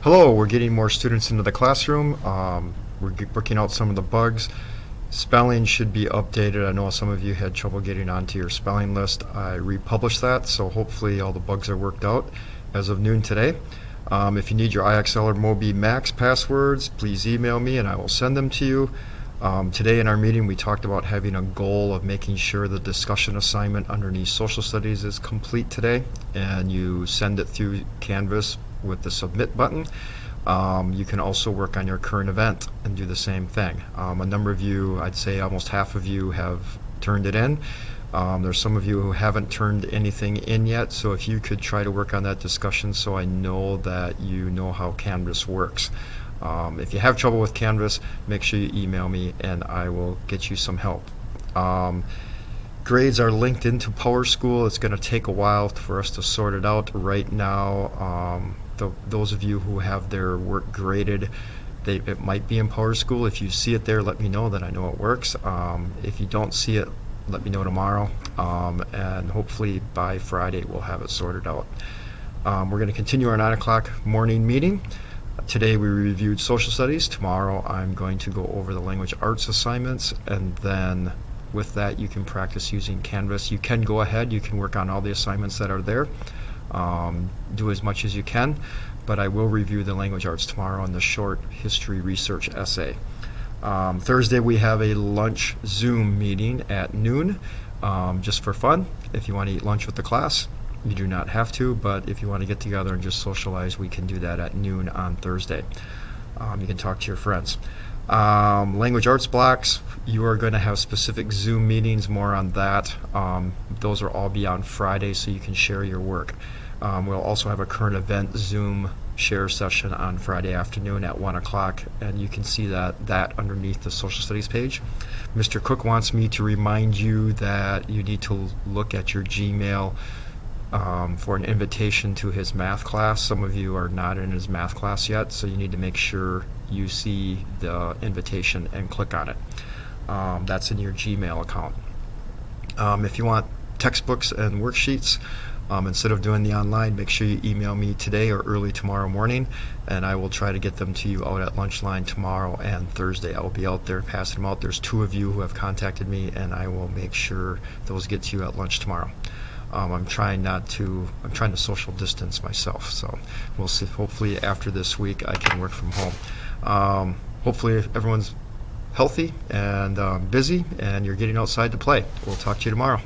Hello, we're getting more students into the classroom. Working out some of the bugs. Spelling should be updated. I know some of you had trouble getting onto your spelling list. I republished that, so hopefully all the bugs are worked out as of noon today. If you need your IXL or Mobi Max passwords, please email me and I will send them to you. Today in our meeting we talked about having a goal of making sure the discussion assignment underneath social studies is complete today, and you send it through Canvas with the submit button. You can also work on your current event and do the same thing. A number of you, I'd say almost half of you, have turned it in. There's some of you who haven't turned anything in yet, so if you could try to work on that discussion so I know that you know how Canvas works. If you have trouble with Canvas, make sure you email me and I will get you some help. Grades are linked into PowerSchool. It's going to take a while for us to sort it out. Right now, those of you who have their work graded, it might be in PowerSchool. If you see it there, let me know, that I know it works. If you don't see it, let me know tomorrow, and hopefully by Friday we'll have it sorted out. We're going to continue our 9 o'clock morning meeting. Today we reviewed social studies. Tomorrow I'm going to go over the language arts assignments, and then with that you can practice using Canvas. You can go ahead, you can work on all the assignments that are there. Do as much as you can, but I will review the language arts tomorrow on the short history research essay. Thursday we have a lunch Zoom meeting at noon, just for fun. If you want to eat lunch with the class, you do not have to, but if you want to get together and just socialize, we can do that at noon on Thursday. You can talk to your friends. Language arts blocks, you are going to have specific Zoom meetings, more on that. Those will all be on Friday, so you can share your work. We'll also have a current event Zoom share session on Friday afternoon at 1 o'clock, and you can see that underneath the social studies page. Mr. Cook wants me to remind you that you need to look at your Gmail for an invitation to his math class. Some of you are not in his math class yet, so you need to make sure you see the invitation and click on it. That's in your Gmail account. If you want textbooks and worksheets, instead of doing the online, make sure you email me today or early tomorrow morning, and I will try to get them to you out at lunchline tomorrow and Thursday. I will be out there passing them out. There's 2 of you who have contacted me, and I will make sure those get to you at lunch tomorrow. I'm trying to social distance myself, so we'll see. Hopefully after this week I can work from home. Hopefully everyone's healthy and busy, and you're getting outside to play. We'll talk to you tomorrow.